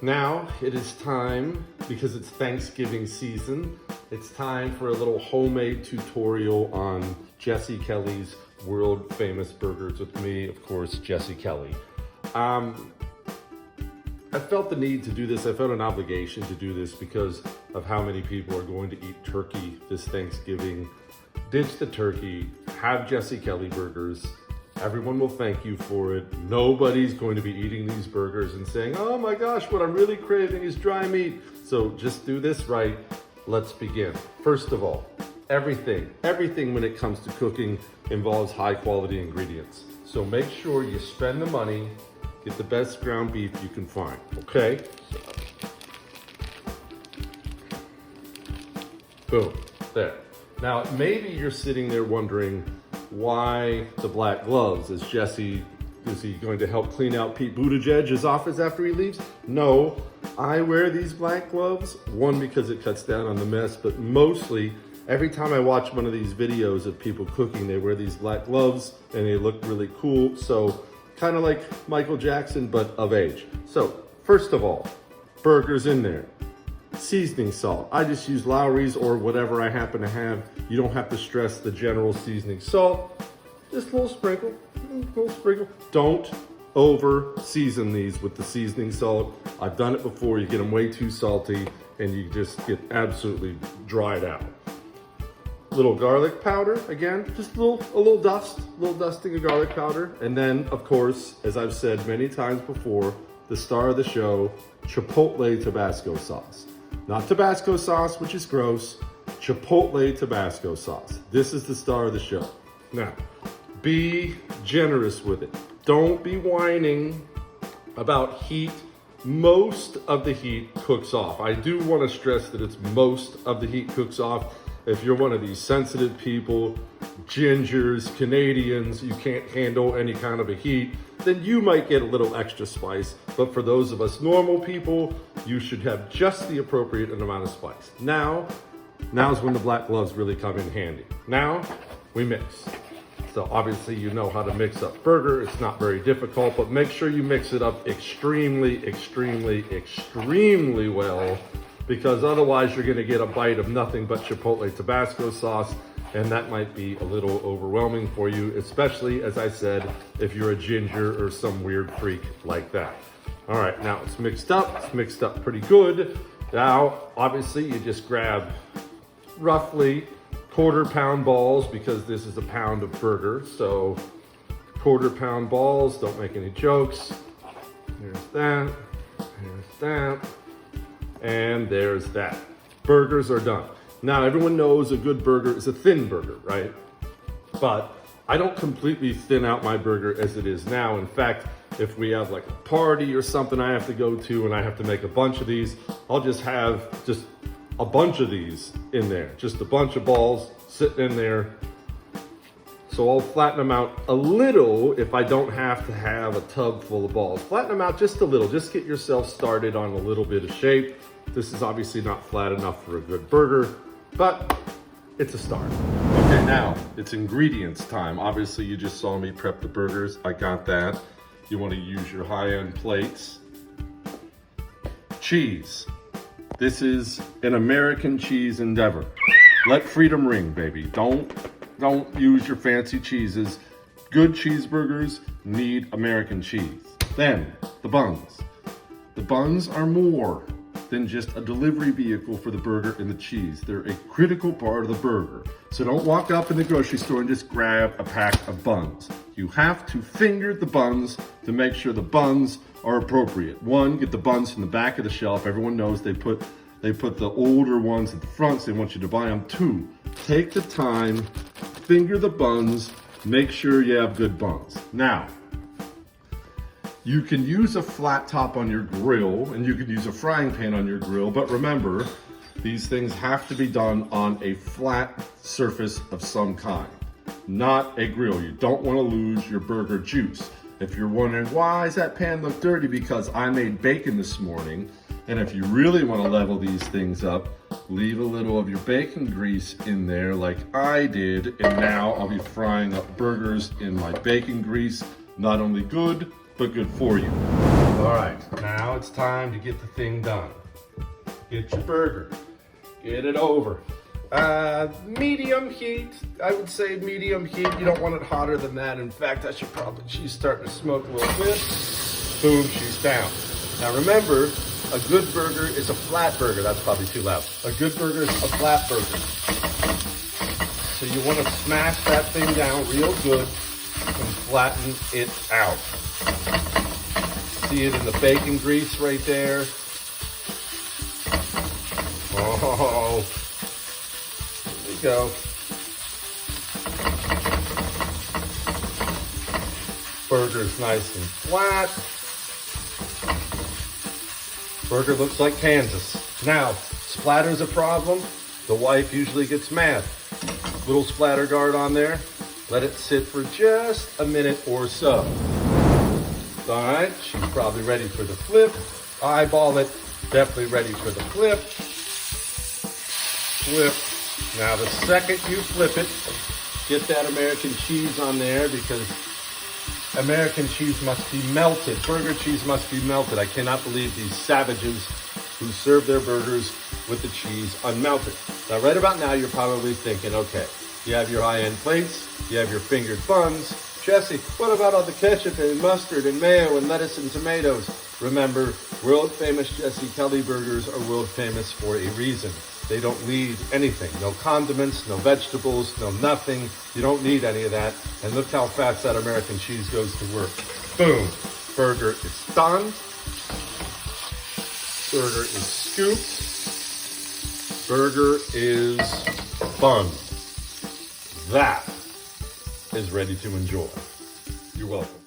Now it is time, because it's Thanksgiving season, it's time for a little homemade tutorial on Jesse Kelly's world famous burgers with me, of course, Jesse Kelly. I felt the need to do this. I felt an obligation to do this because of how many people are going to eat turkey this Thanksgiving. Ditch the turkey, have Jesse Kelly burgers. Everyone will thank you for it. Nobody's going to be eating these burgers and saying, oh my gosh, what I'm really craving is dry meat. So just do this right. Let's begin. First of all, everything when it comes to cooking involves high quality ingredients. So make sure you spend the money, get the best ground beef you can find, okay? Boom, there. Now, maybe you're sitting there wondering, why the black gloves? Is he going to help clean out Pete Buttigieg's office after he leaves? No, I wear these black gloves, one, because it cuts down on the mess, but mostly every time I watch one of these videos of people cooking, they wear these black gloves and they look really cool. So kind of like Michael Jackson, but of age. So first of all, burgers in there. Seasoning salt. I just use Lowry's or whatever I happen to have. You don't have to stress the general seasoning salt. Just a little sprinkle, Don't over season these with the seasoning salt. I've done it before. You get them way too salty and you just get absolutely dried out. Little garlic powder, again, just a little dusting of garlic powder. And then, of course, as I've said many times before, the star of the show, Chipotle Tabasco sauce. Not Tabasco sauce, which is gross, Chipotle Tabasco sauce. This is the star of the show. Now, be generous with it. Don't be whining about heat. Most of the heat cooks off. I do want to stress that it's most of the heat cooks off. If you're one of these sensitive people, gingers, Canadians, you can't handle any kind of a heat, then you might get a little extra spice. But for those of us normal people, you should have just the appropriate amount of spice. Now's when the black gloves really come in handy. Now, we mix. So obviously you know how to mix up burger. It's not very difficult, but make sure you mix it up extremely well, because otherwise you're gonna get a bite of nothing but Chipotle Tabasco sauce, and that might be a little overwhelming for you, especially, as I said, if you're a ginger or some weird freak like that. All right, now it's mixed up pretty good. Now, obviously you just grab roughly quarter-pound balls, because this is a pound of burger, so quarter-pound balls, don't make any jokes. There's that, and there's that. Burgers are done. Now, everyone knows a good burger is a thin burger, right? But I don't completely thin out my burger as it is now. In fact, if we have like a party or something I have to go to and I have to make a bunch of these, I'll just have a bunch of these in there. Just a bunch of balls sitting in there. So I'll flatten them out a little if I don't have to have a tub full of balls. Flatten them out just a little. Just get yourself started on a little bit of shape. This is obviously not flat enough for a good burger, but it's a start. Okay, now it's ingredients time. Obviously you just saw me prep the burgers. I got that. You want to use your high-end plates. Cheese. This is an American cheese endeavor. Let freedom ring, baby. Don't use your fancy cheeses. Good cheeseburgers need American cheese. Then, the buns. The buns are more than just a delivery vehicle for the burger and the cheese. They're a critical part of the burger. So don't walk up in the grocery store and just grab a pack of buns. You have to finger the buns to make sure the buns are appropriate. One, get the buns from the back of the shelf. Everyone knows they put the older ones at the front, so they want you to buy them. Two, take the time, finger the buns, make sure you have good buns. Now, you can use a flat top on your grill and you can use a frying pan on your grill, but remember, these things have to be done on a flat surface of some kind, not a grill. You don't want to lose your burger juice. If you're wondering, why does that pan look dirty? Because I made bacon this morning, and if you really want to level these things up, leave a little of your bacon grease in there like I did, and now I'll be frying up burgers in my bacon grease. Not only good, but good for you. All right, now it's time to get the thing done. Get your burger, get it over. Medium heat, I would say medium heat. You don't want it hotter than that. In fact, she's starting to smoke a little bit. Boom, she's down. Now remember, a good burger is a flat burger. That's probably too loud. A good burger is a flat burger. So you want to smash that thing down real good and flatten it out. See it in the bacon grease right there. Oh, there we go. Burger's nice and flat. Burger looks like Kansas. Now, splatter's a problem. The wife usually gets mad. Little splatter guard on there. Let it sit for just a minute or so. All right, she's probably ready for the flip. Eyeball it, definitely ready for the flip. Flip. Now the second you flip it, get that American cheese on there because American cheese must be melted. Burger cheese must be melted. I cannot believe these savages who serve their burgers with the cheese unmelted. Now right about now, you're probably thinking, okay, you have your high-end plates, you have your fingered buns. Jesse, what about all the ketchup and mustard and mayo and lettuce and tomatoes? Remember, world famous Jesse Kelly burgers are world famous for a reason. They don't need anything. No condiments, no vegetables, no nothing. You don't need any of that. And look how fast that American cheese goes to work. Boom. Burger is done. Burger is scooped. Burger is bun. That is ready to enjoy. You're welcome.